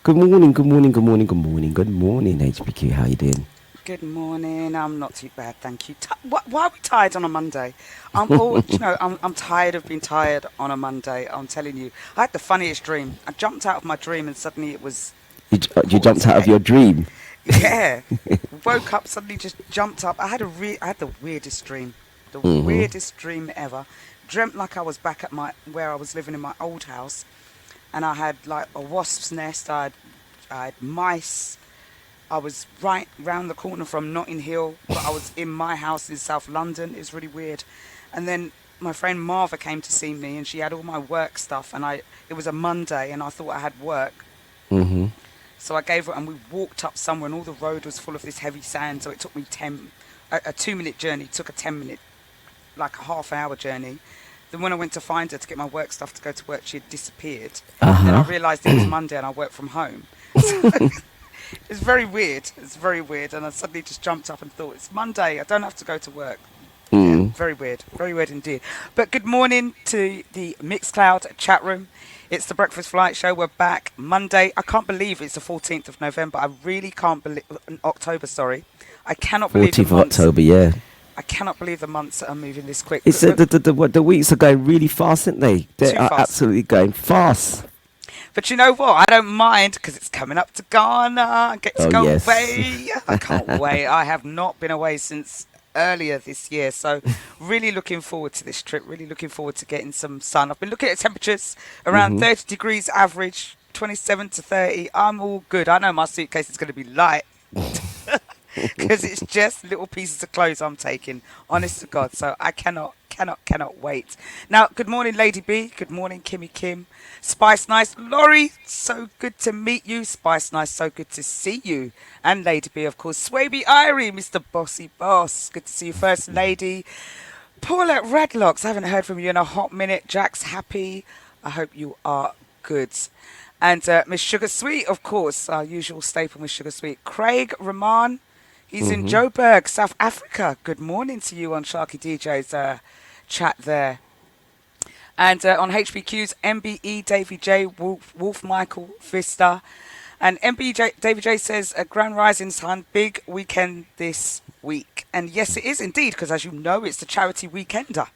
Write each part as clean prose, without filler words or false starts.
Good morning, good morning, good morning, good morning, good morning, HPQ. How you doing? Good morning. I'm not too bad, thank you. Why are we tired on a Monday? I'm all, I'm tired of being tired on a Monday. I'm telling you. I had the funniest dream. I jumped out of my dream and suddenly it was You quarter jumped to out of eight. your dream. Yeah. Woke up, suddenly just jumped up. I had the weirdest dream. The Mm-hmm. weirdest dream ever. Dreamt like I was back at where I was living in my old house, and I had like a wasp's nest. I had mice. I was right round the corner from Notting Hill, but I was in my house in South London. It was really weird. And then my friend Marva came to see me, and she had all my work stuff. And it was a Monday, and I thought I had work, Mm-hmm. so I gave her. And we walked up somewhere, and all the road was full of this heavy sand. So it took me a 2 minute journey. Took a 10 minute, like a half-hour journey. Then when I went to find her to get my work stuff to go to work, she had disappeared. And then I Uh-huh. realised it was Monday, and I worked from home. It's very weird. It's very weird. And I suddenly just jumped up and thought, it's Monday. I don't have to go to work. Yeah, Mm. very weird. Very weird indeed. But good morning to the Mixcloud chat room. It's the Breakfast Flight Show. We're back Monday. I can't believe it's the 14th of November. I really can't believe... October, sorry. I cannot believe the 14th of months... October, yeah. I cannot believe the months are moving this quick. It's the weeks are going really fast, aren't they? They Too are fast. absolutely going fast. But you know what? I don't mind because it's coming up to Ghana. I get to Oh, go yes. away. I can't wait. I have not been away since earlier this year. So really looking forward to this trip. Really looking forward to getting some sun. I've been looking at temperatures around Mm-hmm. 30 degrees average, 27 to 30. I'm all good. I know my suitcase is going to be light. Because it's just little pieces of clothes I'm taking, honest to God. So I cannot wait. Now, good morning, Lady B. Good morning, Kimmy Kim. Spice Nice. Laurie, so good to meet you. Spice Nice, so good to see you. And Lady B, of course. Swaby Irie, Mr. Bossy Boss. Good to see you, First Lady. Paulette Radlocks, I haven't heard from you in a hot minute. Jack's happy. I hope you are good. And Miss Sugar Sweet, of course, our usual staple, Miss Sugar Sweet. Craig Rahman. He's in Mm-hmm. Joburg, South Africa. Good morning to you on SharkyDJ's chat there. And on HPQ's MBE, Davy J, Wolf Michael, Vista. And MBE Davy J says, Grand Rising Sun, big weekend this week. And yes, it is indeed, because as you know, it's the charity weekender.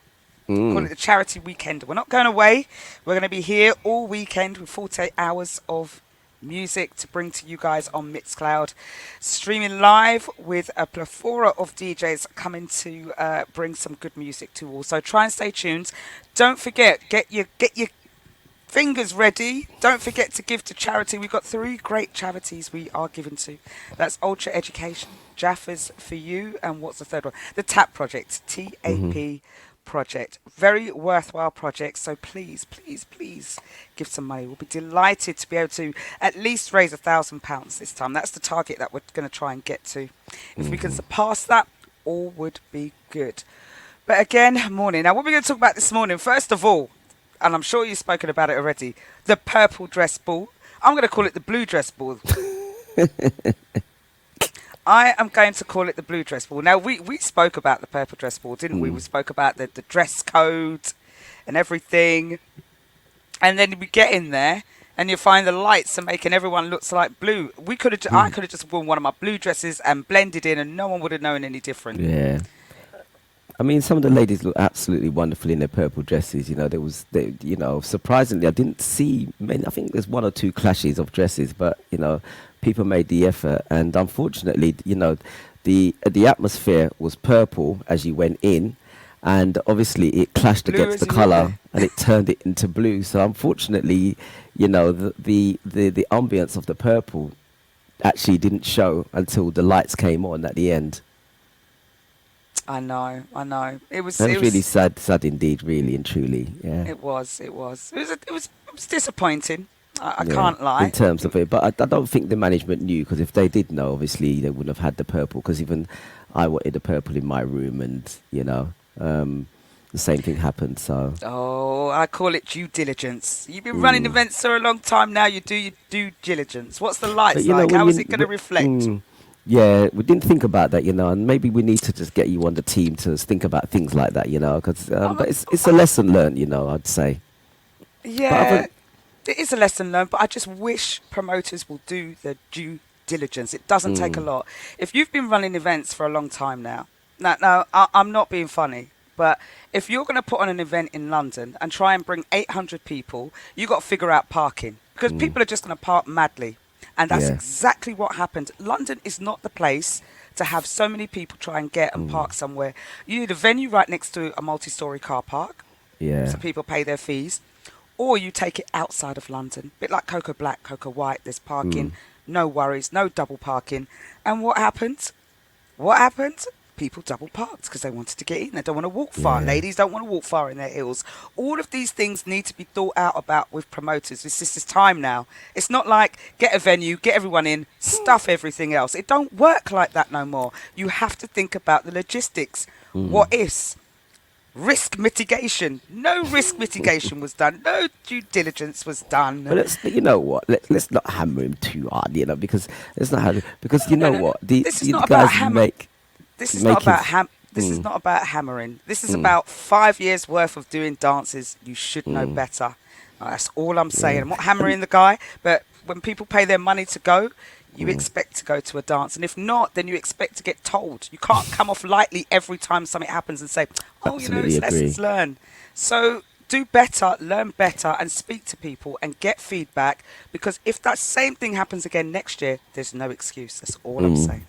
Call it Mm. the charity weekend. We're not going away. We're going to be here all weekend with 48 hours of music to bring to you guys on Mixcloud, streaming live with a plethora of DJs coming to bring some good music to all. So try and stay tuned. Don't forget, get your fingers ready. Don't forget to give to charity. We've got 3 great charities we are giving to. That's Ultra Education, Jaffers for You, and what's the third one? The TAP Project, Mm-hmm. TAP Project. Very worthwhile project. So please, please, please give some money. We'll be delighted to be able to at least raise £1,000 this time. That's the target that we're going to try and get to. If we can Mm-hmm. surpass that, all would be good. But again, morning. Now, what we're going to talk about this morning, first of all, and I'm sure you've spoken about it already, the purple dress ball. I'm going to call it the blue dress ball. I am going to call it the blue dress ball. Now, we spoke about the purple dress ball, didn't we? We Mm. spoke about the dress code and everything. And then we get in there and you find the lights are making everyone look like blue. I Mm. could have just worn one of my blue dresses and blended in and no one would have known any different. Yeah. I mean, some of the ladies look absolutely wonderful in their purple dresses. Surprisingly, I didn't see many. I think there's one or two clashes of dresses, but people made the effort, and unfortunately, the atmosphere was purple as you went in, and obviously it clashed Blue against as the you walk color, there. and it turned it into blue. So unfortunately, the ambience of the purple actually didn't show until the lights came on at the end. I know, I know. That was really sad indeed, really and truly. Yeah, It was disappointing. I yeah. can't In lie. terms of it, but I don't think the management knew, because if they did know, obviously they wouldn't have had the purple. Because even I wanted the purple in my room, and the same thing happened. So, Oh, I call it due diligence. You've been running mm. events for a long time now. You do your due diligence. What's the But lights like? when How is it going to reflect? yeah, we didn't think about that, and maybe we need to just get you on the team to think about things like that, because I'm a, but it's a lesson learned, I'd say. But other yeah. It is a lesson learned, but I just wish promoters will do their due diligence. It doesn't take a Mm, lot. If you've been running events for a long time now, I'm not being funny, but if you're going to put on an event in London and try and bring 800 people, you got to figure out parking because mm, people are just going to park madly. And that's yeah. exactly what happened. London is not the place to have so many people try and get and Mm, park somewhere. You need a venue right next to a multi-story car park yeah. so people pay their fees, or you take it outside of London, bit like Cocoa Black, Cocoa White. There's parking, Mm, no worries, no double parking. And what happened? What happened? People double parked because they wanted to get in. They don't want to walk far. yeah. Ladies don't want to walk far in their heels. All of these things need to be thought out about with promoters. It's just this time now. It's not like get a venue, get everyone in, stuff everything else. It don't work like that no more. You have to think about the logistics. Mm. What ifs? Risk mitigation. No risk mitigation was done. No due diligence was But done. you know what? Let's not hammer him too hard, because it's not how, because you No, know no, no. what the This is the not about guys hammer. make This is not making. about ham. This is Mm, not about hammering. This is mm, about 5 years worth of doing dances. You should know mm, better. That's all I'm saying. yeah. I'm not And hammering the guy, but when people pay their money to go, you mm, expect to go to a dance, and if not, then you expect to get told. You can't come off lightly every time something happens and say, "Oh, absolutely it's agree. lessons learned." So do better, learn better, and speak to people and get feedback. Because if that same thing happens again next year, there's no excuse. That's all I'm Mm. saying.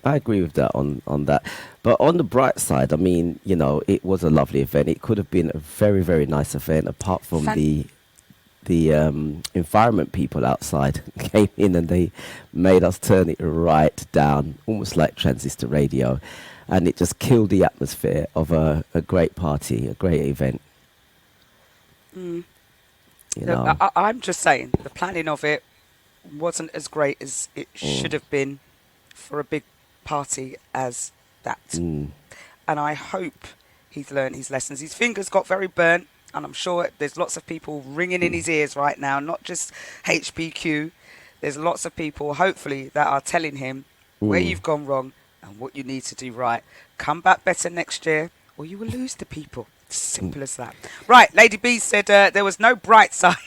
I agree with that on that. But on the bright side, I mean, it was a lovely event. It could have been a very, very nice event, apart from Fan- the environment people outside came in and they made us turn it right down, almost like transistor radio, and it just killed the atmosphere of a great party, a great event. mm. You Look, know. I'm just saying the planning of it wasn't as great as it Mm, should have been for a big party as that. mm, And I hope he's learned his lessons. His fingers got very burnt, and I'm sure there's lots of people ringing in mm, his ears right now, not just HPQ. There's lots of people, hopefully, that are telling him where mm. you've gone wrong and what you need to do right. Come back better next year, or you will lose the people. Simple as that. Right, Lady B said there was no bright side.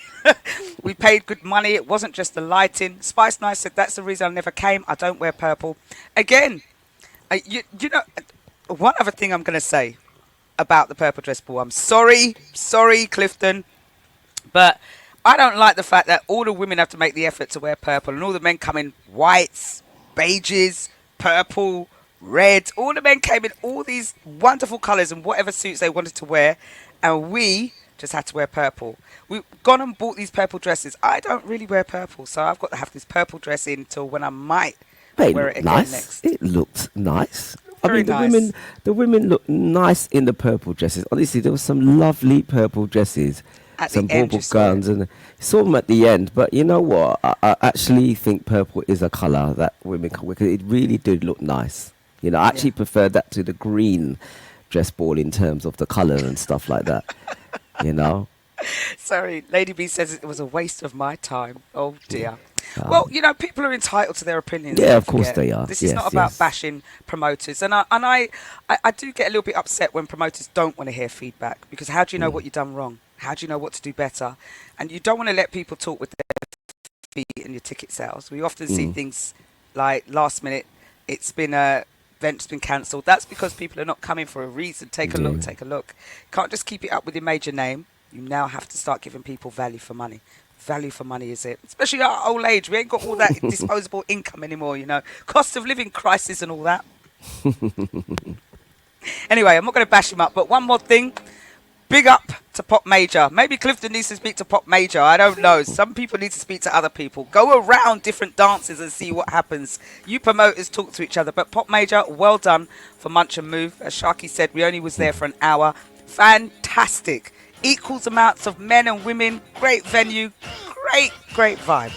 We paid good money. It wasn't just the lighting. Spice Nice said that's the reason I never came. I don't wear purple. Again, you know, one other thing I'm going to say about the purple dress ball. I'm sorry, Clifton, but I don't like the fact that all the women have to make the effort to wear purple and all the men come in whites, beiges, purple, red. All the men came in all these wonderful colours and whatever suits they wanted to wear, and we just had to wear purple. We've gone and bought these purple dresses. I don't really wear purple, so I've got to have this purple dress in until when I might But it wear it looked again nice. next. It looked nice. I Very mean, nice. the women looked nice in the purple dresses. Honestly, there were some lovely purple dresses, At the some end, you bauble swear. gowns, and saw them at the end. But you know what? I actually think purple is a colour that women can wear, 'cause it really did look nice. I Yeah. actually prefer that to the green dress ball in terms of the colour and stuff like that. You know. Sorry, Lady B says it was a waste of my time. Oh Yeah. dear. Well, Um, people are entitled to their opinions. yeah, Don't of course forget. they are. This is not Yes, about yes. bashing promoters, and I do get a little bit upset when promoters don't want to hear feedback because how do you know Mm, what you've done wrong? How do you know what to do better? And you don't want to let people talk with their feet in your ticket sales. We often see mm, things like last minute. It's been event's been cancelled. That's because people are not coming for a reason. Take a look. yeah. Take a look. Can't just keep it up with your major name. You now have to start giving people value for money. Value for money is it? Especially at our old age. We ain't got all that disposable income anymore. Cost of living crisis and all that. Anyway, I'm not going to bash him up, but one more thing. Big up to Pop Major. Maybe Clifton needs to speak to Pop Major. I don't know. Some people need to speak to other people. Go around different dances and see what happens. You promoters talk to each other. But Pop Major, well done for Munch and Move. As Sharky said, we only was there for an hour. Fantastic. Equals amounts of men and women. Great venue. Great vibe.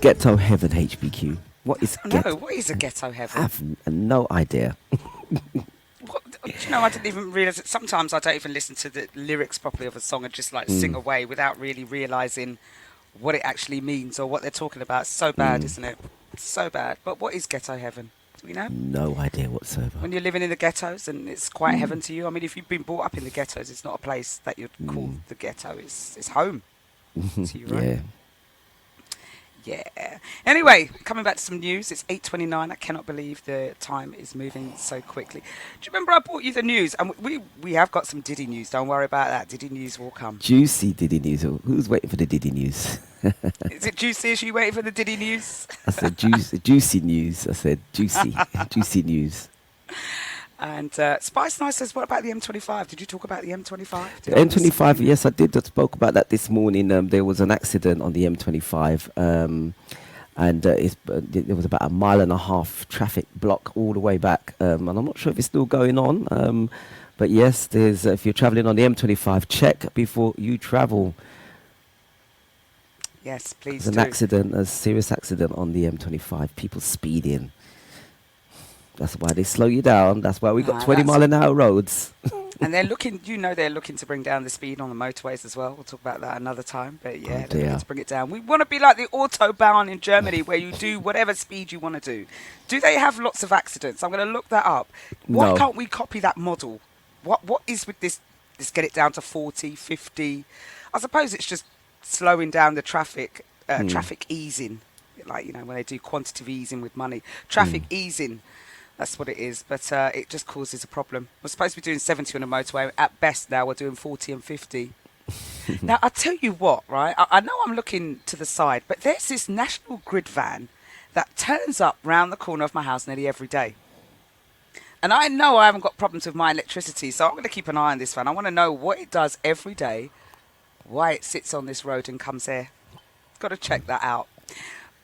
Ghetto Heaven HBQ. What is I don't know. get? What is a ghetto I heaven? have no idea. Do you know, I didn't even realise that sometimes I don't even listen to the lyrics properly of a song and just like sing Mm, away without really realising what it actually means or what they're talking about. It's so bad, mm, isn't it? It's so bad. But what is ghetto heaven? Do we know? no idea whatsoever. When you're living in the ghettos and it's quite heaven to you. I mean, if you've been brought up in the ghettos, it's not a place that you'd call Mm, the ghetto. It's home. To you, right? Yeah. Yeah. Anyway, coming back to some news. It's 8:29. I cannot believe the time is moving so quickly. Do you remember I brought you the news? And we have got some Diddy news. Don't worry about that. Diddy news will come. Juicy Diddy news. Who's waiting for the Diddy news? Is it juicy? Is you waiting for the Diddy news? I said juicy news. I said juicy, juicy news. And Spice Nice says, what about the M25? Did you talk about the M25? Did The I miss M25. something? Yes, I did. I spoke about that this morning. There was an accident on the M25, and there was about a mile and a half traffic block all the way back. And I'm not sure if it's still going on. But yes, there's if you're traveling on the M25, check before you travel. Yes, There's please an do. accident, a serious accident on the M25. People speeding. That's why they slow you down. That's why we got Nah, 20 that's mile an hour roads. and they're looking. They're looking to bring down the speed on the motorways as well. We'll talk about that another time. But Oh yeah, they're looking dear. to bring it down. We want to be like the autobahn in Germany, where you do whatever speed you want to do. Do they have lots of accidents? I'm going to look that up. Why No. can't we copy that model? What is with this? Let's get it down to 40, 50. I suppose it's just slowing down the traffic, traffic easing, like when they do quantitative easing with money, traffic Mm. easing. That's what it is, but it just causes a problem. We're supposed to be doing 70 on a motorway. At best now, we're doing 40 and 50. Now, I'll tell you what, right? I know I'm looking to the side, but there's this National Grid van that turns up round the corner of my house nearly every day. And I know I haven't got problems with my electricity, so I'm going to keep an eye on this van. I want to know what it does every day, why it sits on this road and comes here. Got to check that out.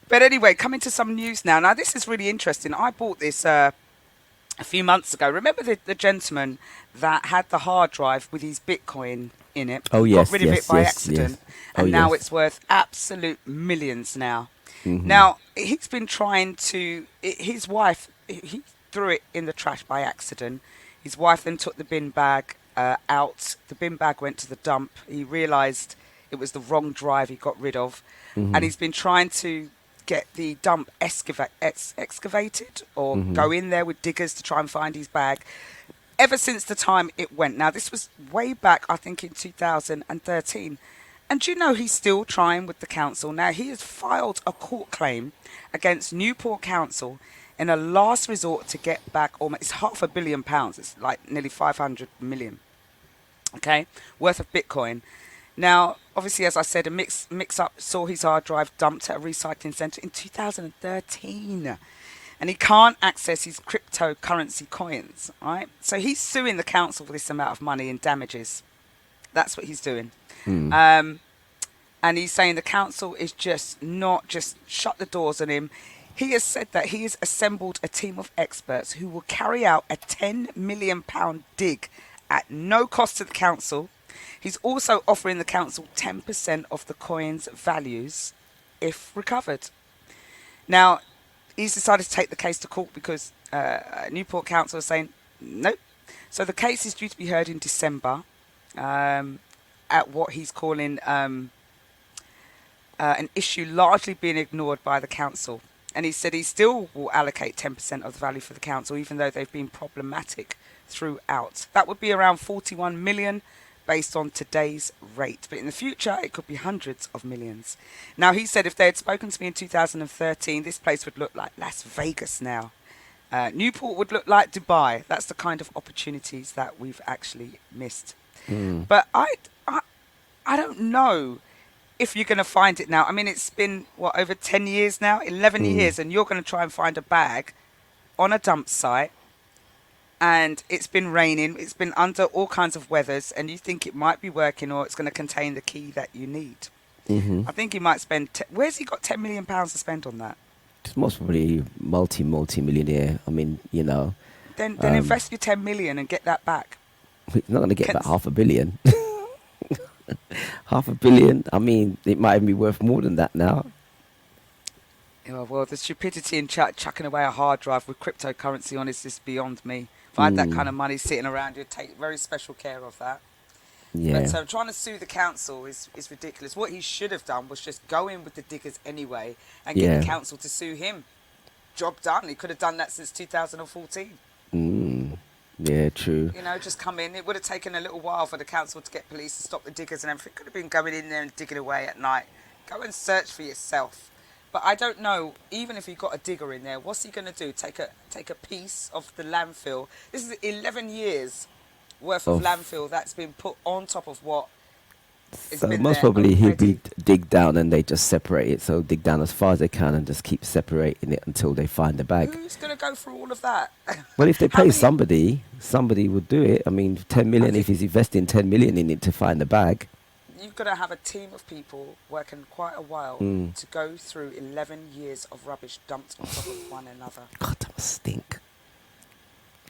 But anyway, coming to some news now. Now, this is really interesting. I bought this a few months ago. Remember the gentleman that had the hard drive with his Bitcoin in it? Oh Got yes, rid of it yes, by yes, yes. accident, Oh and now yes. it's worth absolute millions now. Mhm. Now, he's been trying to... His wife, he threw it in the trash by accident. His wife then took the bin bag out. The bin bag went to the dump. He realised it was the wrong drive he got rid of. And Mhm. he's been trying to get the dump excavated or Mhm. go in there with diggers to try and find his bag ever since the time it went. Now, this was way back, I think, in 2013. And you know he's still trying with the council. Now, he has filed a court claim against Newport Council in a last resort to get back almost, it's £500 million. It's like nearly 500 million, okay, worth of Bitcoin. Now, obviously, as I said, a mix-up saw his hard drive dumped at a recycling centre in 2013. And he can't access his cryptocurrency coins, right? So he's suing the council for this amount of money in damages. That's what he's doing. Mm. Um, and he's saying the council is just shut the doors on him. He has said that he has assembled a team of experts who will carry out a £10 million dig at no cost to the council. He's also offering the council 10% of the coin's values if recovered. Now, he's decided to take the case to court because Newport Council is saying nope. So the case is due to be heard in December at what he's calling an issue largely being ignored by the council. And he said he still will allocate 10% of the value for the council, even though they've been problematic throughout. That would be around 41 million based on today's rate. But in the future, it could be hundreds of millions. Now, he said if they had spoken to me in 2013, this place would look like Las Vegas now. Newport would look like Dubai. That's the kind of opportunities that we've actually missed. Mm. But I don't know if you're going to find it now. I mean, it's been, what, over 10 years now? 11 Mm. years, and you're going to try and find a bag on a dump site, and it's been raining, it's been under all kinds of weathers, and you think it might be working or it's going to contain the key that you need. Mhm. I think he might spend... where's he got £10 million to spend on that? It's most probably multi-millionaire. I mean, Then um, invest your 10 million and get that back. he's not going to get Can, about half a billion. Half a billion. I mean, it might even be worth more than that now. oh, well, the stupidity in chucking away a hard drive with cryptocurrency on is just beyond me. If I had that kind Mm. of money sitting around, you'd take very special care of that. Yeah. But trying to sue the council is ridiculous. What he should have done was just go in with the diggers anyway and get the Yeah. council to sue him. Job done. He could have done that since 2014. Mm. Yeah, true. You know, just come in. It would have taken a little while for the council to get police to stop the diggers and everything. Could have been going in there and digging away at night. Go and search for yourself. But I don't know. Even if you got a digger in there, what's he going to do? Take a piece of the landfill. This is 11 years worth of Of landfill that's been put on top of what has So been most there probably he'll be already. dig down and they just separate it. So dig down as far as they can and just keep separating it until they find the bag. Who's going to go through all of that? Well, if they How pay many? somebody, somebody would do it. I mean, 10 I million, if think he's investing 10 million in it to find the bag. you've got to have a team of people working quite a while Mm. to go through 11 years of rubbish dumped on top of one another. God, that must stink.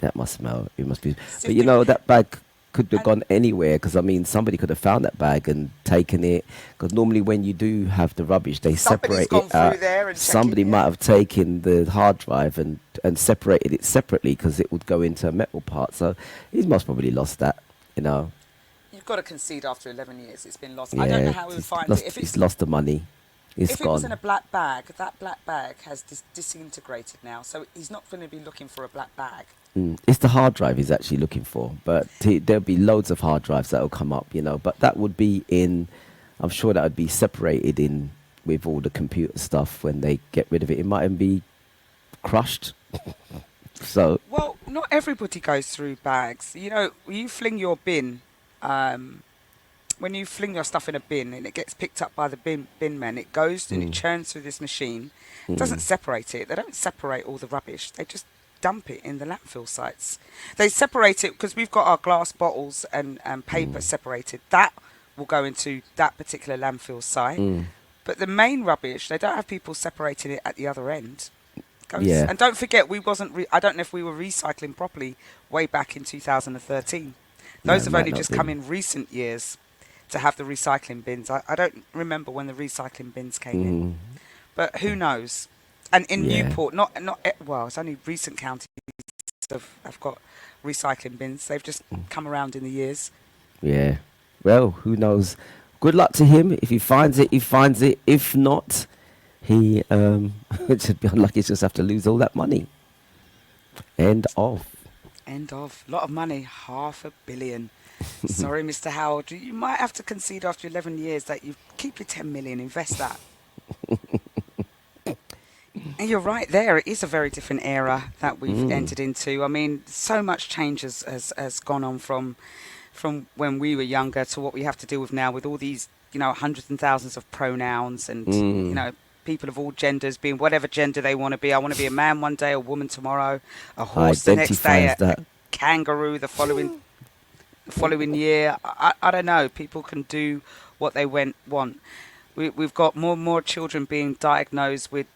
That must smell. It must be. But you Sifting know, that bag could have and gone anywhere because, I mean, somebody could have found that bag and taken it. Because normally when you do have the rubbish, they somebody's separate gone it through out. there and checking, Somebody yeah. might have taken the hard drive and separated it separately because it would go into a metal part. So he's most probably lost that, you know. You've got to concede after 11 years it's been lost. I don't know Yeah, how we would find it. he's lost the money. It's If it was in a gone. black bag, that black bag has disintegrated now, so he's not going to be looking for a black bag. Mm. It's the hard drive he's actually looking for, but there'll be loads of hard drives that'll come up, you know. But that would be in, I'm sure that would be separated in with all the computer stuff when they get rid of it. It might even be crushed. So, Well, not everybody goes through bags. You know, you fling your bin, um, when you fling your stuff in a bin and it gets picked up by the bin men, it goes and it mm, churns through this machine. It doesn't mm, separate it. They don't separate all the rubbish. They just dump it in the landfill sites. They separate it because we've got our glass bottles and paper mm, separated. That will go into that particular landfill site. mm, But the main rubbish, they don't have people separating it at the other end. Goes yeah, and don't forget, we wasn't. I don't know if we were recycling properly way back in 2013. no, Those it have might only not just come been. in recent years to have the recycling bins. I don't remember when the recycling bins came in, Mm, but who knows? And in yeah, Newport, well, it's only recent counties have got recycling bins. They've just come around in the years. yeah. Well, who knows? Good luck to him. If he finds it, he finds it. If not, he it should be unlucky. He'll just have to lose all that money. End of. End of. Lot of money, 500 million. Sorry, Mr. Howard, you might have to concede after 11 years that you keep your 10 million, invest that. And you're right there. It is a very different era that we've Mm, entered into. I mean, so much change has gone on from when we were younger to what we have to deal with now with all these, hundreds and thousands of pronouns and, mm. people of all genders being whatever gender they want to be. I want to be a man one day, a woman tomorrow, a horse the next Identify day, as a that. kangaroo the following year. I don't know. People can do what they want. We've got more and more children being diagnosed with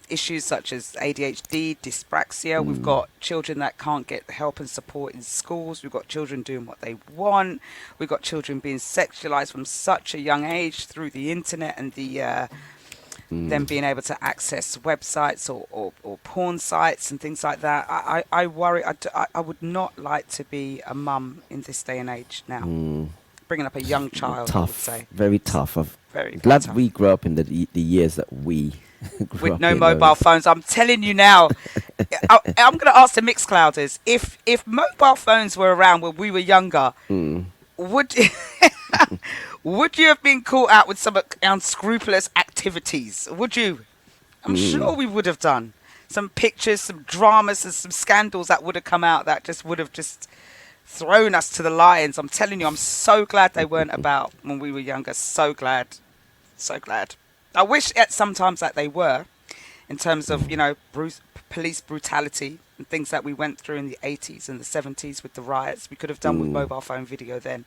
issues such as ADHD, dyspraxia. We've Mm, got children that can't get help and support in schools. We've got children doing what they want. We've got children being sexualized from such a young age through the internet and them mm, being able to access websites or porn sites and things like that. I worry. I would not like to be a mum in this day and age now. mm. Bringing up a young child, I would Tough, say. very It's tough. I'm very, very glad we tough. grew up in the years that we grew With up no in mobile those. phones, I'm telling you now. I'm going to ask the mixed clouders if mobile phones were around when we were younger, Mm, would would you have been caught out with some unscrupulous activities? Would you? I'm mm, sure we would have done. Some pictures, some dramas, and some scandals that would have come out that just would have just thrown us to the lions. I'm telling you, I'm so glad they weren't about when we were younger. So glad. So glad. I wish at sometimes that they were, in terms of, mm, police brutality and things that we went through in the 80s and the 70s with the riots. We could have done with mm. mobile phone video then.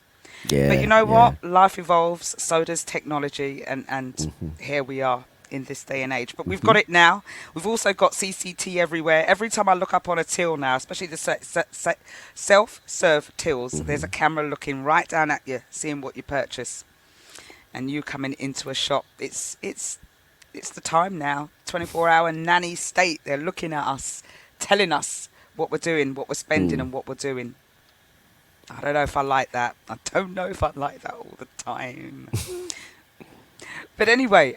But you Yeah, know yeah. what? Life evolves, so does technology, and Mhm, here we are in this day and age. But we've got mhm, it now. We've also got CCT everywhere. Every time I look up on a till now, especially the self-serve tills, there's a mhm, camera looking right down at you, seeing what you purchase, and you coming into a shop. It's the time now. 24-hour nanny state. They're looking at us, telling us what we're doing, what we're spending, mm. and what we're doing. I don't know if I like that. I don't know if I like that all the time. But anyway,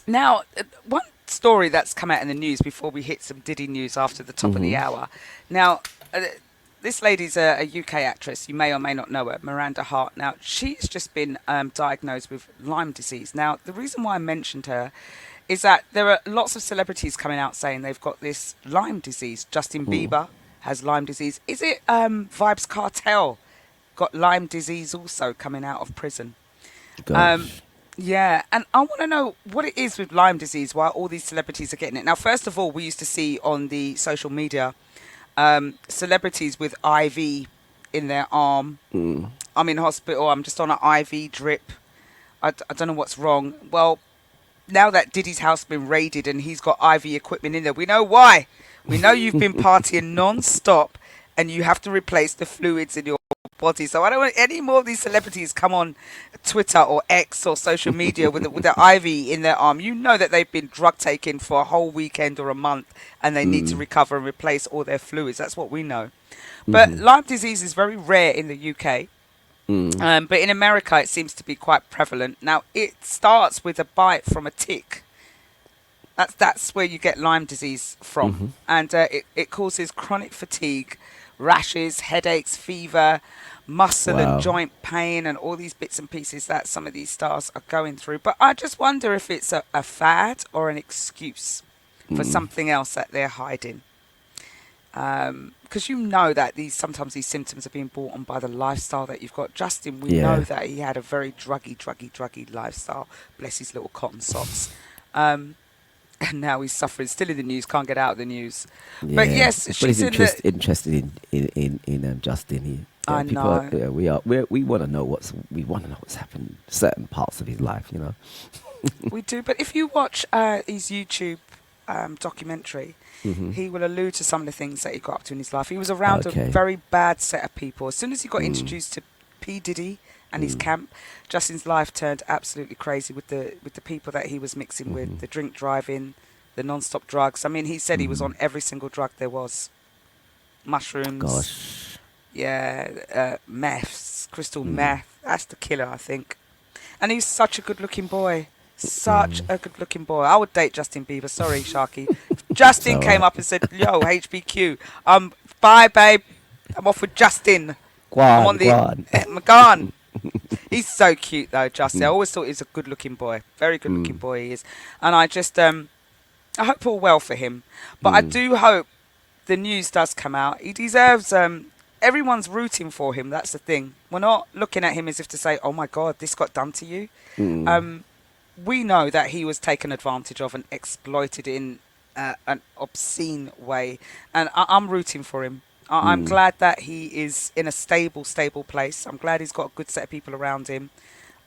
now one story that's come out in the news before we hit some Diddy news after the top of the Mm-hmm. hour. Now, this lady's a UK actress. You may or may not know her, Miranda Hart. Now, she's just been diagnosed with Lyme disease. Now, the reason why I mentioned her is that there are lots of celebrities coming out saying they've got this Lyme disease. Justin Mm. Bieber has Lyme disease. Is it Vibes Cartel got Lyme disease also coming out of prison? Um, Gosh. yeah, and I want to know what it is with Lyme disease, why all these celebrities are getting it. Now, first of all, we used to see on the social media celebrities with IV in their arm. Mm. I'm in hospital, I'm just on an IV drip. I don't know what's wrong. Well, now that Diddy's house has been raided and he's got IV equipment in there, we know why. We know you've been partying non-stop and you have to replace the fluids in your body. So I don't want any more of these celebrities come on Twitter or X or social media with the IV in their arm. You know that they've been drug taking for a whole weekend or a month and they need to Mm. recover and replace all their fluids. That's what we know. But Mm-hmm. Lyme disease is very rare in the UK. Mm. But in America, it seems to be quite prevalent. Now, it starts with a bite from a tick. That's where you get Lyme disease from, Mm-hmm. and it causes chronic fatigue, rashes, headaches, fever, muscle and Wow. joint pain, and all these bits and pieces that some of these stars are going through. But I just wonder if it's a fad or an excuse for Mm. something else that they're hiding. Because you know that sometimes these symptoms are being brought on by the lifestyle that you've got. Justin, we know Yeah. that he had a very druggy lifestyle. Bless his little cotton socks. Um, and now he's suffering. Still in the news. Can't get out of the news. But Yeah. yes, But she's he's in the. interested in Justin. I People, know. we want to know what's happened certain parts of his life. You know. We do. But if you watch his YouTube documentary, Mm-hmm. he will allude to some of the things that he got up to in his life. He was around a Okay. very bad set of people. As soon as he got Mm. introduced to P Diddy and his Mm. camp, Justin's life turned absolutely crazy with the people that he was mixing with, Mm-hmm. the drink driving, the non-stop drugs. I mean, he said he was Mm. on every single drug there was. Mushrooms, Gosh. yeah, meths, crystal Mm. meth. That's the killer, I think. And he's such a good-looking boy. Such Mm. a good-looking boy. I would date Justin Bieber. Sorry, Sharky. If It's Justin all came right. up and said, "Yo, HPQ, bye, babe. I'm off with Justin. I'm on Guan, the Guan. I'm gone." He's so cute though, Justin. I Mm. always thought he was a good-looking boy. Very good-looking Mm. boy he is. And I just I hope all well for him. But I Mm. do hope the news does come out. He deserves everyone's rooting for him. That's the thing. We're not looking at him as if to say, "Oh my God, this got done to you." Mm. Um, we know that he was taken advantage of and exploited in an obscene way, and I'm rooting for him. I'm Mm. glad that he is in a stable place. I'm glad he's got a good set of people around him,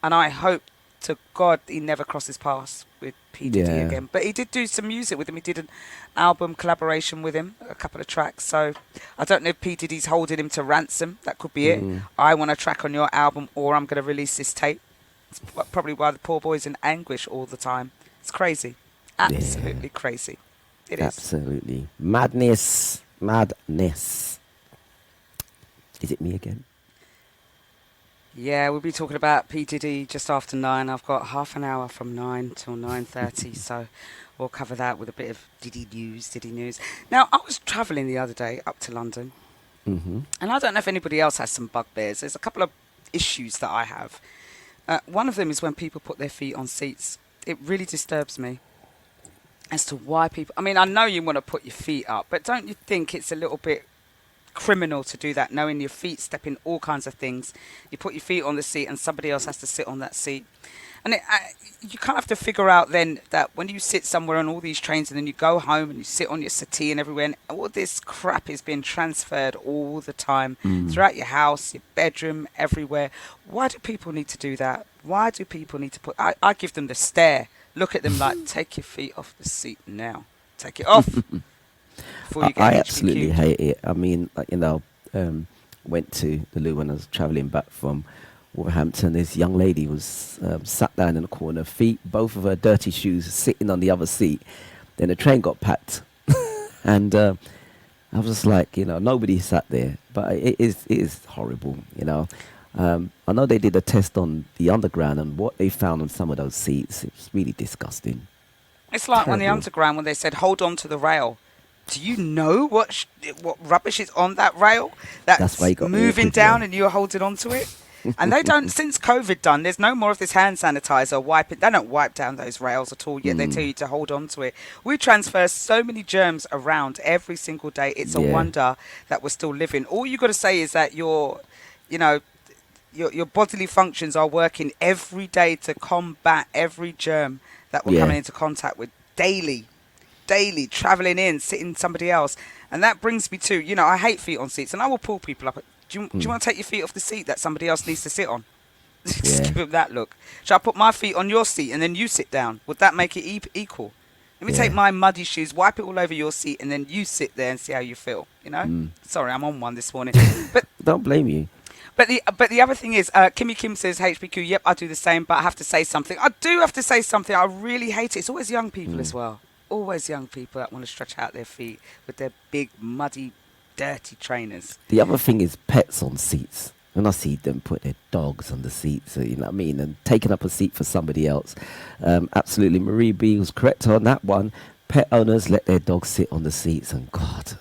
and I hope to God he never crosses paths with P Diddy Yeah. again. But he did do some music with him. He did an album collaboration with him, a couple of tracks. So I don't know if P Diddy's holding him to ransom. That could be it. Mm. I want a track on your album, or I'm going to release this tape. It's probably why the poor boy's in anguish all the time. It's crazy. Yeah. Absolutely crazy. It is. Absolutely. Madness. Madness. Is it me again? Yeah, we'll be talking about P. Diddy just after 9. I've got half an hour from 9 till 9:30, so we'll cover that with a bit of Diddy news. Now, I was travelling the other day up to London, Mm-hmm. and I don't know if anybody else has some bugbears. There's a couple of issues that I have. One of them is when people put their feet on seats. It really disturbs me as to why people. I mean, I know you want to put your feet up, but don't you think it's a little bit criminal to do that, knowing your feet step in all kinds of things? You put your feet on the seat and somebody else has to sit on that seat. And you kind of have to figure out then that when you sit somewhere on all these trains and then you go home and you sit on your settee and everywhere, and all this crap is being transferred all the time Mm. throughout your house, your bedroom, everywhere. Why do people need to do that? Why do people need to put... I give them the stare. Look at them like, take your feet off the seat now. Take it off before you I get absolutely HPQ'd. hate it. I mean, like, went to the loo when I was traveling back from Wolverhampton. This young lady was sat down in the corner, feet, both of her dirty shoes, sitting on the other seat. Then the train got packed, and I was just like, nobody sat there, but it is horrible. I know they did a test on the underground, and what they found on some of those seats, it was really disgusting. It's like on the Terrible. underground when they said, "Hold on to the rail." Do you know what rubbish is on that rail That's why that's you got moving awkward, you down know. and you're holding on to it? And they don't, since COVID done, there's no more of this hand sanitizer wiping. They don't wipe down those rails at all, yet they tell Mm, you to hold on to it. We transfer so many germs around every single day. It's a yeah, wonder that we're still living. All you got to say is that you know, your bodily functions are working every day to combat every germ that we're yeah. coming into contact with daily, traveling in, sitting somebody else. And that brings me to, I hate feet on seats, and I will pull people up. Do you Mm, want to take your feet off the seat that somebody else needs to sit on? Just yeah, give them that look. Shall I put my feet on your seat and then you sit down? Would that make it equal? Let me take yeah. my muddy shoes, wipe it all over your seat, and then you sit there and see how you feel. Mm. Sorry, I'm on one this morning. But Don't blame you. but the other thing is, Kimmy Kim says HPQ. Yep, I do the same, but I have to say something. I do have to say something. I really hate it. It's always young people as Mm. well. Always young people that want to stretch out their feet with their big, muddy, dirty trainers. The other thing is pets on seats. When I see them put their dogs on the seats, you know what I mean, and taking up a seat for somebody else. Absolutely, Marie B was correct on that one. Pet owners let their dogs sit on the seats, and God,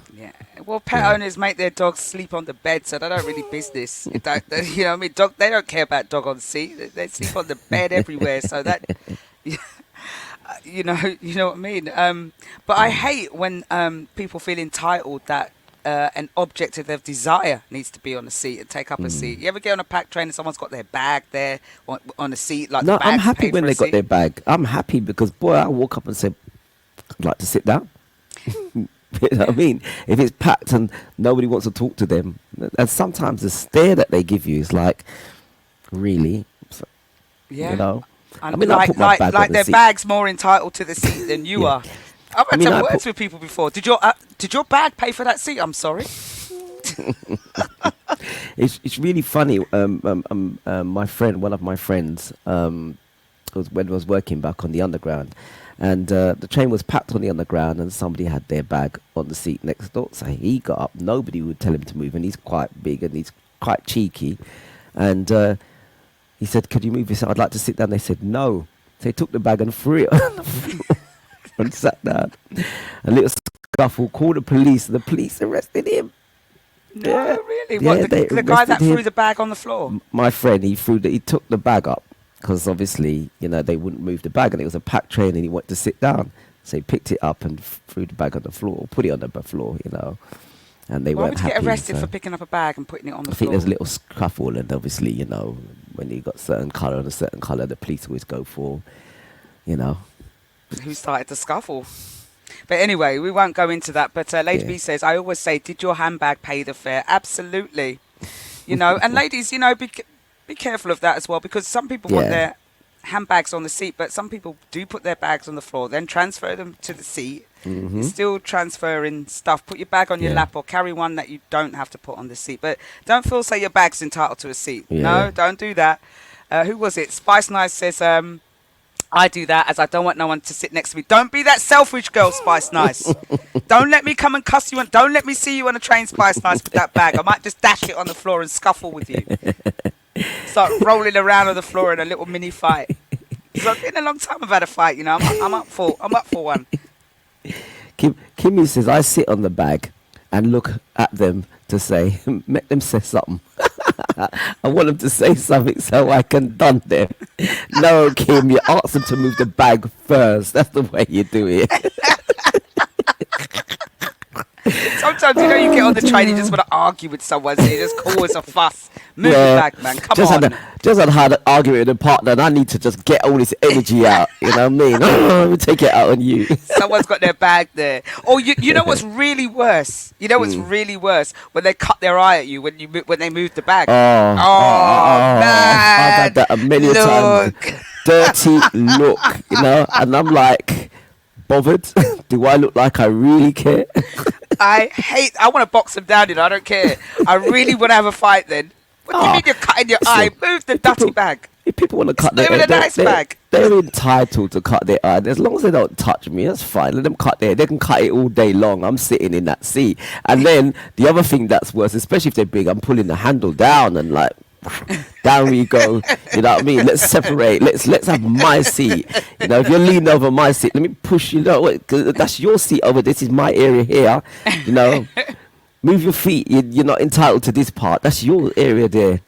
Yeah. Well, pet yeah. owners make their dogs sleep on the bed, so they don't really business. You know what I mean? They don't care about dog on seat. They sleep on the bed everywhere, so that. You know what I mean. But I Mm. hate when people feel entitled that an object of their desire needs to be on a seat and take up a seat. Mm. You ever get on a packed train and someone's got their bag there on a seat, like the No, I'm bag's happy paid when for a they got seat? their bag. I'm happy because, boy, I walk up and say, I'd like to sit down. You know what I mean? If it's packed and nobody wants to talk to them, and sometimes the stare that they give you is like, really? So, you Yeah, know? I and mean, I like put my like bag on like the their seat. bag's more entitled to the seat than you Yeah. are. I've I had to mean, have I words put. with people before. Did your bag pay for that seat? I'm sorry. It's really funny. My friend, one of my friends, was working back on the underground, and the train was packed on the underground, and somebody had their bag on the seat next door. So he got up. Nobody would tell him to move, and he's quite big and he's quite cheeky, and he said, "Could you move this? I'd like to sit down." They said no. So he took the bag and threw it on the floor and sat down. A little scuffle. Called the police. The police arrested him. No, Yeah, really. What yeah, the they the guy arrested that threw him. the bag on the floor? My friend, he took the bag up because obviously, they wouldn't move the bag, and it was a packed train, and he wanted to sit down. So he picked it up and threw the bag on the floor, put it on the floor, and they Why weren't would you get happy. arrested for So picking up a bag and putting it on the I think there's a floor? little scuffle, and obviously, when you got certain colour and a certain colour, the police always go for, you know, Who started the scuffle? But anyway, we won't go into that. But Lady yeah, B says, I always say, did your handbag pay the fare? Absolutely. And ladies, be careful of that as well, because some people want yeah, their handbags on the seat, but some people do put their bags on the floor, then transfer them to the seat. You're hmm, still transferring stuff. Put your bag on your yeah, lap or carry one that you don't have to put on the seat. But don't feel say your bag's entitled to a seat. yeah. No, don't do that. Who was it? Spice Nice says, I do that as I don't want no one to sit next to me. Don't be that selfish girl, Spice Nice. Don't let me come and cuss you and don't let me see you on a train, Spice Nice, with that bag. I might just dash it on the floor and scuffle with you. Start rolling around on the floor in a little mini fight. So it's been a long time I've had a fight, I'm up for one. Kimmy says, I sit on the bag and look at them to say, make them say something. I want them to say something so I can dun them. No, Kim, you ask them to move the bag first. That's the way you do it. Sometimes you get on the train, you just want to argue with someone, so you just cause a fuss. Move your Yeah, bag, man. Come just on. had an argument with a partner, and I need to just get all this energy out. You know what I mean? Let me take it out on you. Someone's got their bag there. Or you know what's really worse? You know what's Mm. really worse? When they cut their eye at you when they move the bag. Oh I've man! had that a million times. Look, Dirty look, and I'm like, bothered? Do I look like I really care? I want to box them down. I don't care. I really want to have a fight. Then what do you Oh, mean you're cutting your eye? listen, Move the if dirty people, bag. if people want to It's cut not their even hair, a nice bag. they're entitled to cut their eye. As long as they don't touch me, that's fine. Let them cut their hair. They can cut it all day long. I'm sitting in that seat. And then the other thing that's worse, especially if they're big, I'm pulling the handle down and like, Down we go. You know what I mean? Let's separate. Let's have my seat. You know, if you're leaning over my seat, let me push you. Know what? 'Cause that's your seat over. This is my area here. You know, move your feet. You're not entitled to this part. That's your area there.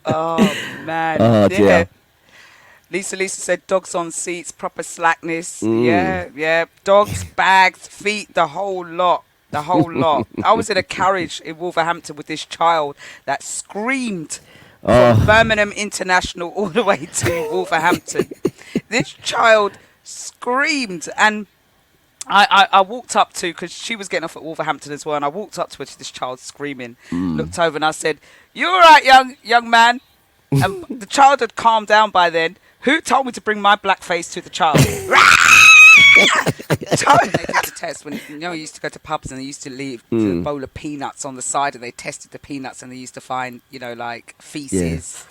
Oh man, Oh yeah. dear. Lisa said dogs on seats, proper slackness. Mm. Yeah. Dogs, bags, feet, the whole lot. The whole lot. I was in a carriage in Wolverhampton with this child that screamed from Oh Birmingham International all the way to Wolverhampton. This child screamed, and I walked up to, because she was getting off at Wolverhampton as well, and I walked up to her, to this child screaming, looked over, and I said, "You all right, young man?" And the child had calmed down by then. Who told me to bring my black face to the child? They did the test when you used to go to pubs and they used to leave a bowl of peanuts on the side, and they tested the peanuts and they used to find like feces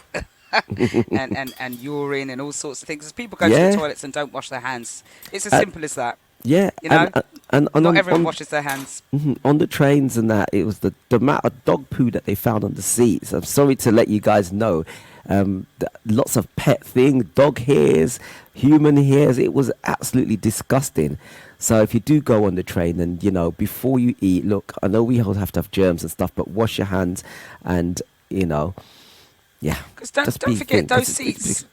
and urine and all sorts of things. As people go to yeah, the toilets and don't wash their hands, it's as uh, simple as that. yeah. You know, And not everyone washes their hands. on the trains and that, it was the amount of dog poo that they found on the seats. I'm sorry to let you guys know. Lots of pet things, dog hairs, human hairs. It was absolutely disgusting. So if you do go on the train, and before you eat, look, I know we all have to have germs and stuff, but wash your hands, and yeah, Because just don't be forget, think, those 'cause seats,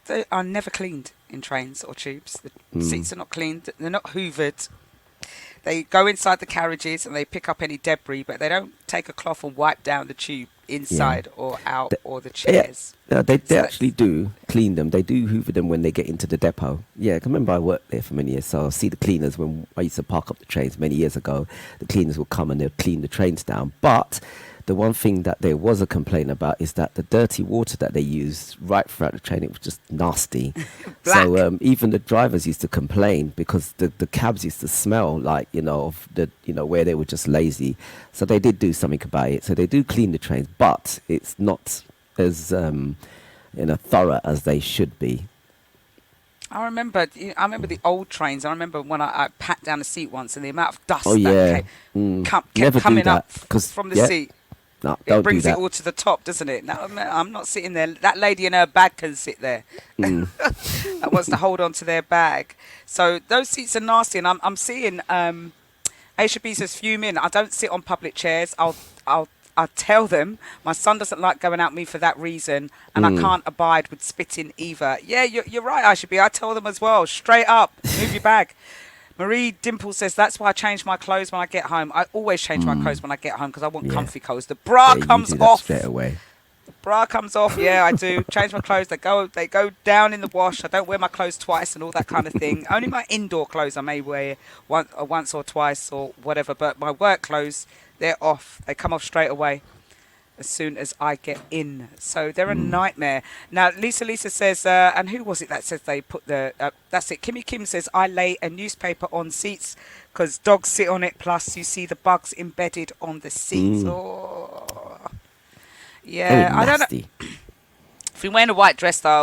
they are never cleaned in trains or tubes. The seats are not cleaned. They're not hoovered. They go inside the carriages and they pick up any debris, but they don't take a cloth and wipe down the tube inside or out, Th- or the Yeah, chairs. they So actually do clean them. They do hoover them when they get into the depot. Yeah, I can remember I worked there for many years, so I see the cleaners when I used to park up the trains many years ago. The cleaners would come and they'd clean the trains down. But the one thing that there was a complaint about is that the dirty water that they used right throughout the train, it was just nasty. black. So even the drivers used to complain because the cabs used to smell like, of the, where they were just lazy. So they did do something about it. So they do clean the trains, but it's not as thorough as they should be. I remember the old trains. I remember when I pat down a seat once, and the amount of dust Oh yeah, kept never do coming that up because from the seat. no, It don't do brings it that. all to the top, doesn't it? No, I'm not sitting there. That lady and her bag can sit there. Mm. That wants to hold on to their bag. So those seats are nasty, and I'm seeing Aisha B says fuming. I don't sit on public chairs. I'll tell them my son doesn't like going out with me for that reason, and I can't abide with spitting either. Yeah, you're right, Aisha B. I tell them as well, straight up, move your bag. Marie Dimple says that's why I change my clothes when I get home. I always change my clothes when I get home because I want Yeah. comfy clothes. The bra Yeah, you comes do that off. straight away. Bra comes off. Yeah, I do. Change my clothes. They go down in the wash. I don't wear my clothes twice and all that kind of thing. Only my indoor clothes I may wear once or twice or whatever. But my work clothes, they're off. They come off straight away as soon as I get in. So they're a nightmare. Now, Lisa says, and who was it that says they put that's it. Kimmy Kim says, I lay a newspaper on seats because dogs sit on it. Plus, you see the bugs embedded on the seats. Oh. Yeah, Very I don't know. nasty. If you're wearing a white dress, though,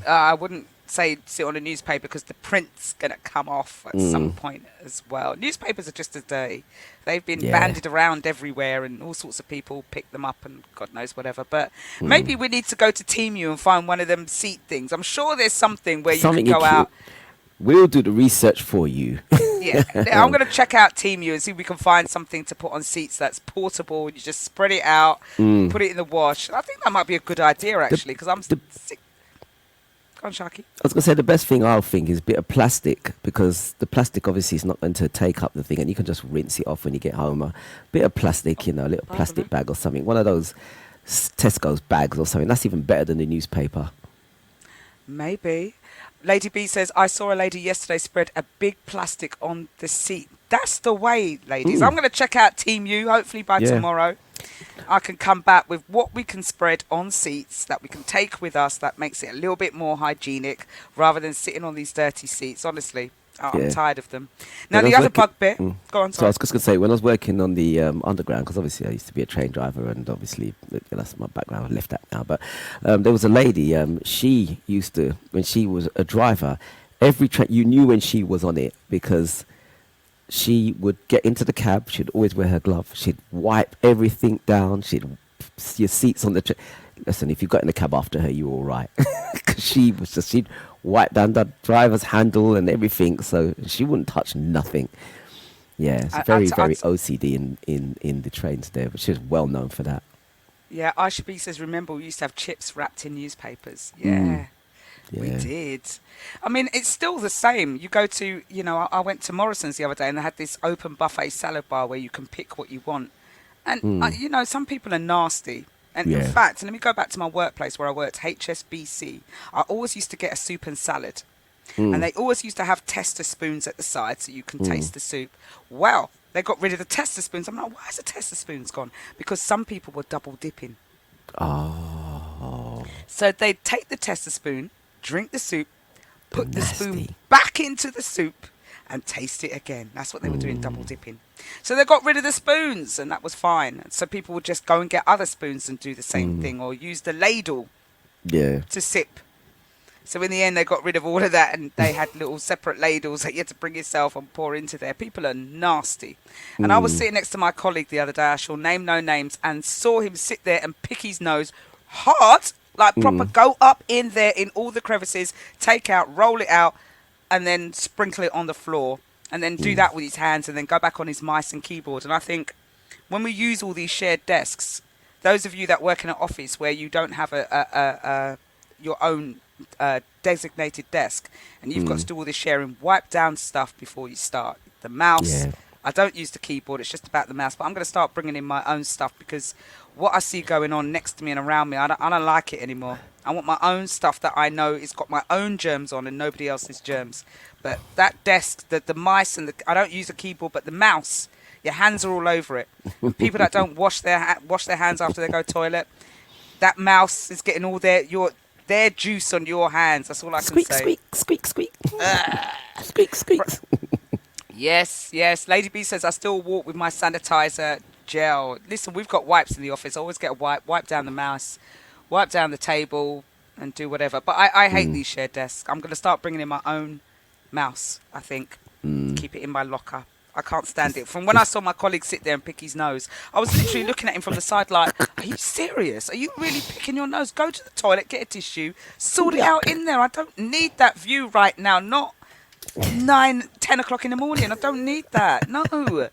I wouldn't say sit on a newspaper because the print's gonna come off at some point as well. Newspapers are just as dirty. They've been Yeah. bandied around everywhere, and all sorts of people pick them up, and God knows whatever. But maybe we need to go to Temu and find one of them seat things. I'm sure there's something where Something you can go out. We'll do the research for you. Yeah, I'm going to check out Temu and see if we can find something to put on seats that's portable. And you just spread it out, put it in the wash. I think that might be a good idea, actually, because I'm sick. Go on, Sharky. I was going to say the best thing I think is a bit of plastic, because the plastic obviously is not going to take up the thing, and you can just rinse it off when you get home. A bit of plastic, a little plastic bag or something. One of those Tesco's bags or something. That's even better than the newspaper. Maybe. Lady B says, I saw a lady yesterday spread a big plastic on the seat. That's the way, ladies. I'm going to check out Team U. Hopefully by tomorrow I can come back with what we can spread on seats that we can take with us that makes it a little bit more hygienic rather than sitting on these dirty seats. Honestly, I'm tired of them. Now, the other bugbear... Go on, So I sorry. was just going to say, when I was working on the underground, because obviously I used to be a train driver, and obviously that's my background, I left that now, but there was a lady, she used to, when she was a driver, every train, you knew when she was on it, because she would get into the cab, she'd always wear her glove, she'd wipe everything down, she'd your seats on the listen, if you got in the cab after her, you were all right. 'Cause she'd wipe down the driver's handle and everything, so she wouldn't touch nothing. Yeah, it's very, very OCD in the trains there, but she's well known for that. Yeah, Aisha B says, remember we used to have chips wrapped in newspapers. Mm. Yeah, we Yeah. did. I mean, it's still the same. You go to, I went to Morrison's the other day and they had this open buffet salad bar where you can pick what you want. And, some people are nasty. And in Yeah. fact, let me go back to my workplace where I worked, HSBC. I always used to get a soup and salad. And they always used to have tester spoons at the side so you can taste the soup. Well, they got rid of the tester spoons. I'm like, why is the tester spoons gone? Because some people were double dipping. Oh, So they'd take the tester spoon, drink the soup, put the spoon nasty. back into the soup and taste it again. That's what they were doing, double dipping. So they got rid of the spoons and that was fine. So people would just go and get other spoons and do the same thing or use the ladle yeah. to sip. So in the end, they got rid of all of that and they had little separate ladles that you had to bring yourself and pour into there. People are nasty. And I was sitting next to my colleague the other day, I shall name no names, and saw him sit there and pick his nose hard, like proper, go up in there in all the crevices, take out, roll it out, and then sprinkle it on the floor, and then do that with his hands, and then go back on his mice and keyboard. And I think when we use all these shared desks, those of you that work in an office where you don't have your own designated desk and you've got to do all this sharing, wipe down stuff before you start. The mouse, Yeah. I don't use the keyboard, it's just about the mouse, but I'm going to start bringing in my own stuff because what I see going on next to me and around me, I don't like it anymore. I want my own stuff that I know it's got my own germs on and nobody else's germs. But that desk, the mice, and I don't use a keyboard, but the mouse, your hands are all over it. And people that don't wash their hands after they go toilet, that mouse is getting all their juice on your hands. That's all I can Squeak, say. squeak, squeak, squeak. Squeak, squeak. Yes. Lady B says, I still walk with my sanitizer gel. Listen, we've got wipes in the office. I always get a wipe down the mouse, wipe down the table, and do whatever. But I hate these shared desks. I'm going to start bringing in my own mouse, I think. Keep it in my locker. I can't stand it. From when I saw my colleague sit there and pick his nose, I was literally looking at him from the side like, are you serious? Are you really picking your nose? Go to the toilet, get a tissue, sort it out in there. I don't need that view right now. Not 9, 10 o'clock in the morning. I don't need that. No. I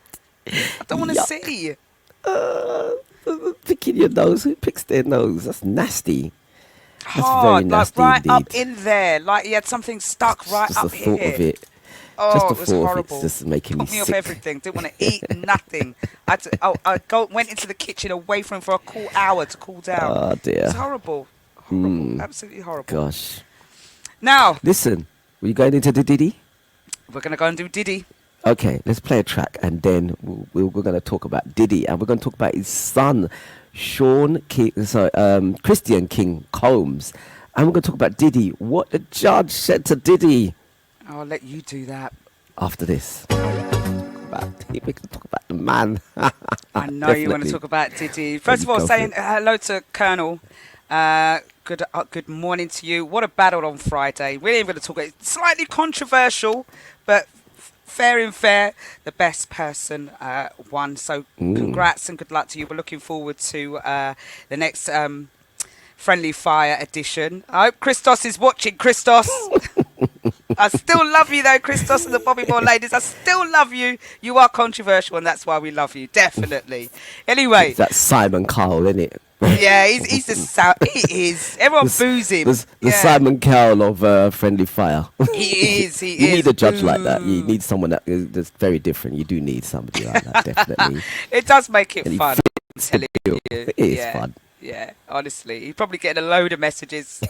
don't want to see. Picking your nose. Who picks their nose? That's nasty. That's very Hard, nasty like right indeed. up in there. Like he had something stuck right Just up the here. thought of it. Oh, Just the it was thought of horrible. it's just making Put me me off sick. everything. Didn't want to eat nothing. I went into the kitchen away from him for a cool hour to cool down. Oh dear. It's horrible. Horrible. Absolutely horrible. Gosh. Now, Listen, were you going into the Diddy? we're going to go and do Diddy. Okay, let's play a track and then we're going to talk about Diddy and we're going to talk about his son, Christian King Combs. And we're going to talk about Diddy. What the judge said to Diddy. I'll let you do that. After this. We can talk about the man. I know you want to talk about Diddy. First of all, saying hello to Colonel. Good morning to you. What a battle on Friday. We ain't going to talk about it. Slightly controversial, but fair and fair. The best person won. So congrats and good luck to you. We're looking forward to the next Friendly Fire edition. I hope Christos is watching. Christos. I still love you though, Christos and the Bobby Moore ladies. I still love you. You are controversial and that's why we love you. Definitely. Anyway. That's Simon Cowell, isn't it? Yeah, he's the sound. He is. Everyone boos him. The Simon Cowell of Friendly Fire. He is. He You is. need a judge like that. You need someone that's very different. You do need somebody like that, definitely. It does make it And he fun. I'm fits the telling bill. you. It is Yeah. fun. Yeah, honestly. He's probably getting a load of messages.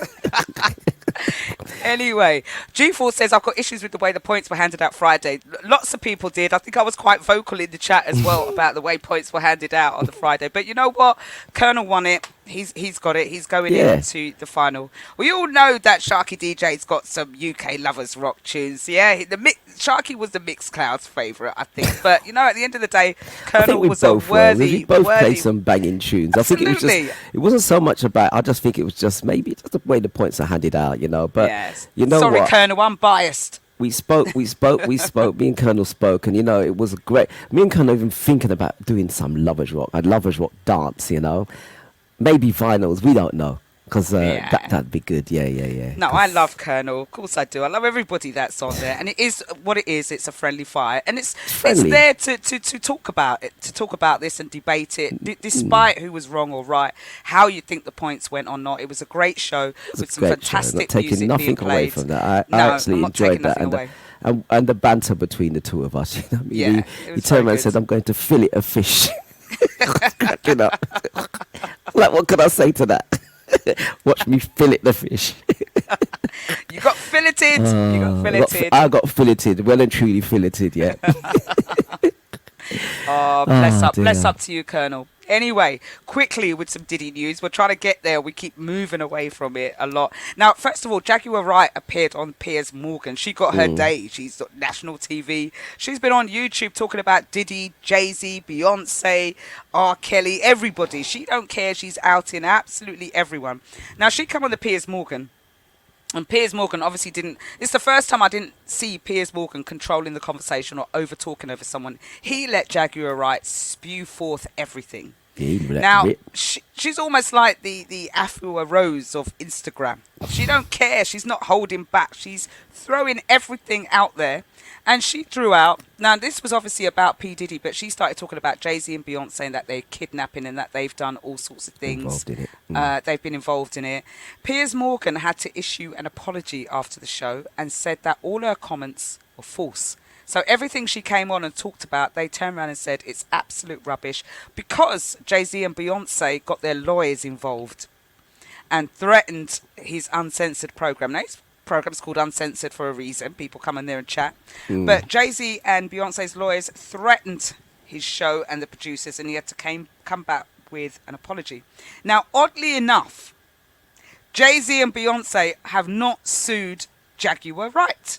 Anyway, G4 says, I've got issues with the way the points were handed out Friday. Lots of people did. I think I was quite vocal in the chat as well about the way points were handed out on the Friday. But you know what? Colonel won it. He's got it. He's going into the final. We all know that Sharky DJ's got some UK lovers rock tunes. Yeah, Sharky was the Mixed Cloud's favourite, I think. But you know, at the end of the day, Colonel was a worthy. We both played some banging tunes. Absolutely. I think it wasn't so much about. I just think it was just maybe just the way the points are handed out, you know. But yes. you know Sorry, what? Colonel, I'm biased. We spoke. Me and Colonel spoke, and you know, it was great. Me and Colonel even thinking about doing some lovers rock, a lovers rock dance, you know. maybe finals. We don't know because Yeah. that'd be good. Yeah, yeah, yeah. No, I 'Cause love Colonel. Of course I do. I love everybody that's on there, and it is what it is. It's a friendly fire, and it's it's friendly. there to talk about it, to talk about this and debate it, despite who was wrong or right, how you think the points went or not. It was a great show It's a with some great show. Not fantastic taking music being nothing away played. from that. I No, I'm actually not enjoyed taking that, nothing away. and the banter between the two of us. You know what I mean? Yeah, it He was very turned around and good. said, "I'm going to fillet a fish." Cracking up. Like, what can I say to that? Watch me fillet the fish. You got filleted. You got filleted. I got filleted, well and truly filleted. Yeah. Oh, Oh bless dear. up to you, Colonel. Anyway, quickly with some Diddy news. We're trying to get there. We keep moving away from it a lot. Now, first of all, Jaguar Wright appeared on Piers Morgan. She got her day. She's on national TV. She's been on YouTube talking about Diddy, Jay-Z, Beyonce, R. Kelly, everybody. She don't care. She's outing absolutely everyone. Now, she come on the Piers Morgan. And Piers Morgan obviously didn't. It's the first time I didn't see Piers Morgan controlling the conversation or over talking over someone. He let Jaguar Wright spew forth everything. Yeah, he let Now rip. she's almost like the Afua Rose of Instagram. She don't care. She's not holding back. She's throwing everything out there. And she threw out. Now this was obviously about P Diddy, but she started talking about Jay-Z and Beyonce and that they're kidnapping and that they've done all sorts of things. Involved in it. They've been involved in it. Piers Morgan had to issue an apology after the show and said that all her comments were false. So everything she came on and talked about, they turned around and said it's absolute rubbish because Jay-Z and Beyonce got their lawyers involved and threatened his uncensored program. Now, his program's called Uncensored for a reason. People come in there and chat. But Jay-Z and Beyonce's lawyers threatened his show and the producers, and he had to come back with an apology. Now, oddly enough, Jay-Z and Beyonce have not sued Jaguar Wright.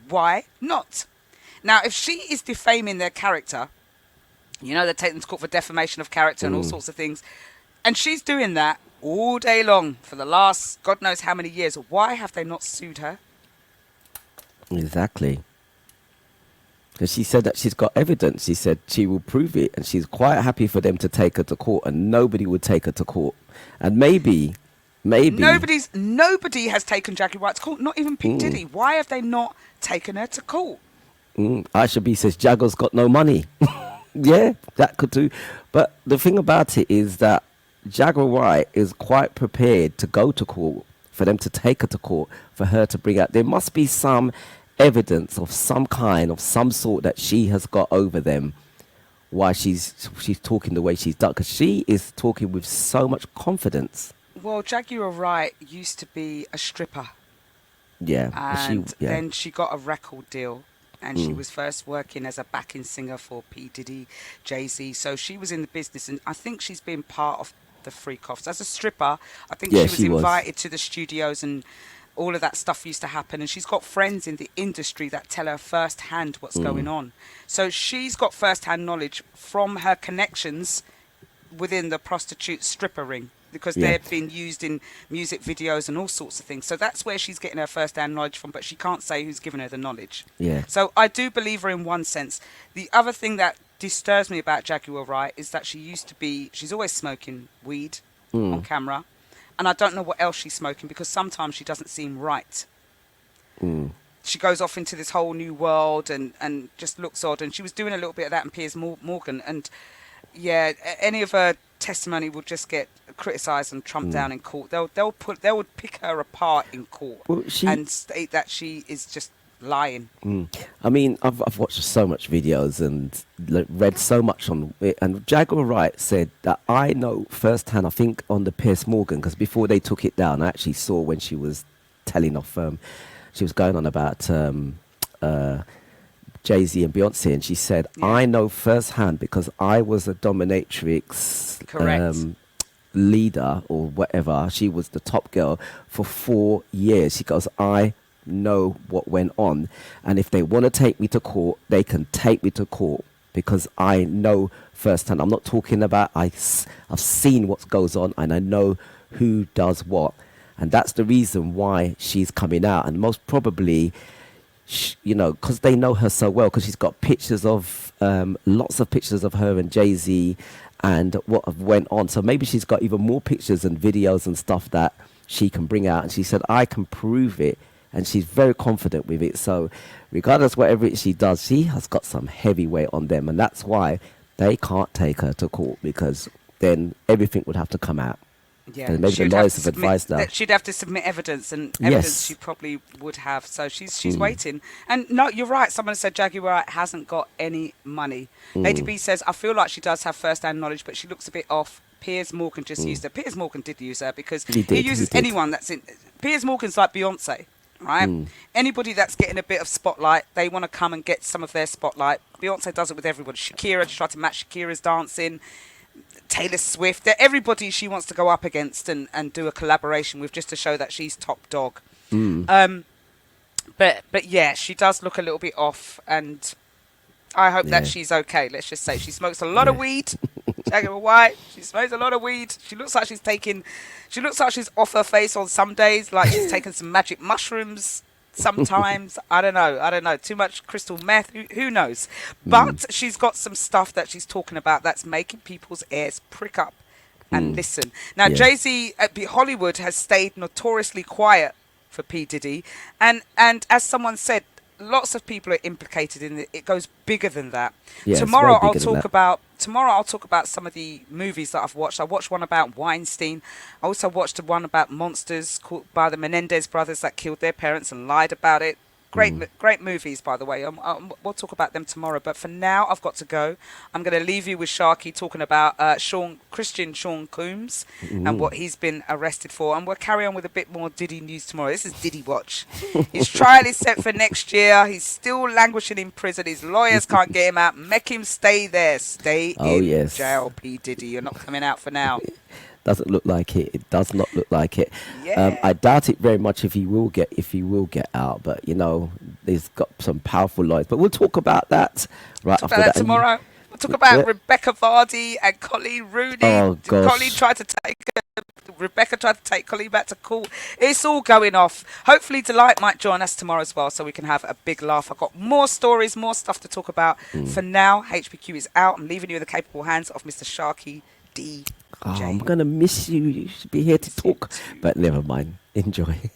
Why not? Now, if she is defaming their character, you know, they take them to court for defamation of character and all sorts of things, and she's doing that all day long for the last God knows how many years. Why have they not sued her? Exactly. Because she said that she's got evidence. She said she will prove it, and she's quite happy for them to take her to court, and nobody would take her to court. And maybe, Nobody has taken Jackie Wright to court, not even P. Diddy. Why have they not taken her to court? Aisha B says Jago's got no money. Yeah, that could do. But the thing about it is that Jaguar Wright is quite prepared to go to court, for them to take her to court, for her to bring out. There must be some evidence of some kind, of some sort that she has got over them, why she's talking the way she's done. Because she is talking with so much confidence. Well, Jaguar Wright used to be a stripper, Yeah, and yeah. then she got a record deal. And she was first working as a backing singer for P. Diddy, Jay-Z. So she was in the business, and I think she's been part of the Freak Offs. As a stripper, I think Yeah, she she was was. invited to the studios, and all of that stuff used to happen. And she's got friends in the industry that tell her firsthand what's going on. So she's got firsthand knowledge from her connections within the prostitute stripper ring, because Yeah. they've been used in music videos and all sorts of things. So that's where she's getting her first-hand knowledge from, but she can't say who's given her the knowledge. Yeah. So I do believe her in one sense. The other thing that disturbs me about Jaguar Wright is that she's always smoking weed on camera. And I don't know what else she's smoking, because sometimes she doesn't seem right. She goes off into this whole new world and just looks odd. And she was doing a little bit of that in Piers Morgan. And yeah, any of her testimony will just get criticised and trumped down in court. They would pick her apart in court Well, and state that she is just lying. I mean, I've watched so much videos and read so much on it. And Jaguar Wright said that I know firsthand, I think on the Piers Morgan, because before they took it down, I actually saw when she was telling off, she was going on about Jay-Z and Beyonce, and she said, Yeah. I know firsthand because I was a dominatrix Correct. leader or whatever. She was the top girl for 4 years. She goes, I know what went on, and if they want to take me to court, they can take me to court because I know firsthand. I'm not talking about I've seen what goes on, and I know who does what, and that's the reason why she's coming out. And most probably, you know, because they know her so well, because she's got pictures of lots of pictures of her and Jay-Z and what have went on. So maybe she's got even more pictures and videos and stuff that she can bring out. And she said, I can prove it. And she's very confident with it. So regardless whatever she does, she has got some heavy weight on them. And that's why they can't take her to court, because then everything would have to come out. Yeah, And maybe the lawyers have advised now. she'd have to submit evidence, and evidence Yes. she probably would have. So she's waiting. And no, you're right. Someone said Jaguar hasn't got any money. Lady B says, I feel like she does have first-hand knowledge, but she looks a bit off. Piers Morgan just used her. Piers Morgan did use her because he uses anyone that's in. Piers Morgan's like Beyonce, right? Anybody that's getting a bit of spotlight, they want to come and get some of their spotlight. Beyonce does it with everybody. Shakira just tried to match Shakira's dancing. Taylor Swift, they're everybody she wants to go up against and do a collaboration with, just to show that she's top dog. But yeah, she does look a little bit off, and I hope that she's okay. Let's just say she smokes a lot of weed. Jaguar White, she smokes a lot of weed. She looks like she's off her face on some days, like she's taken some magic mushrooms. Sometimes I don't know, too much crystal meth, who knows, but she's got some stuff that she's talking about that's making people's ears prick up and listen. Now Jay-Z at Hollywood has stayed notoriously quiet for P. Diddy, and as someone said, lots of people are implicated in it. It goes bigger than that. Yeah, Tomorrow I'll talk about some of the movies that I've watched. I watched one about Weinstein. I also watched one about monsters called by the Menendez brothers that killed their parents and lied about it. Great movies, by the way. We'll talk about them tomorrow. But for now, I've got to go. I'm going to leave you with Sharky talking about Christian Sean Combs and what he's been arrested for. And we'll carry on with a bit more Diddy news tomorrow. This is Diddy Watch. His trial is set for next year. He's still languishing in prison. His lawyers can't get him out. Make him stay there. Stay in jail, P. Diddy. You're not coming out for now. Doesn't look like it. It does not look like it. Yeah. I doubt it very much if he will get out. But he's got some powerful lawyers. But we'll talk about that right after that tomorrow. We'll talk about Rebecca Vardy and Colleen Rooney. Oh gosh. Rebecca tried to take Colleen back to court. It's all going off. Hopefully Delight might join us tomorrow as well, so we can have a big laugh. I've got more stories, more stuff to talk about. For now, HPQ is out. I'm leaving you in the capable hands of Mr. Sharky D. I'm going to miss you. You should be here to talk. But never mind. Enjoy.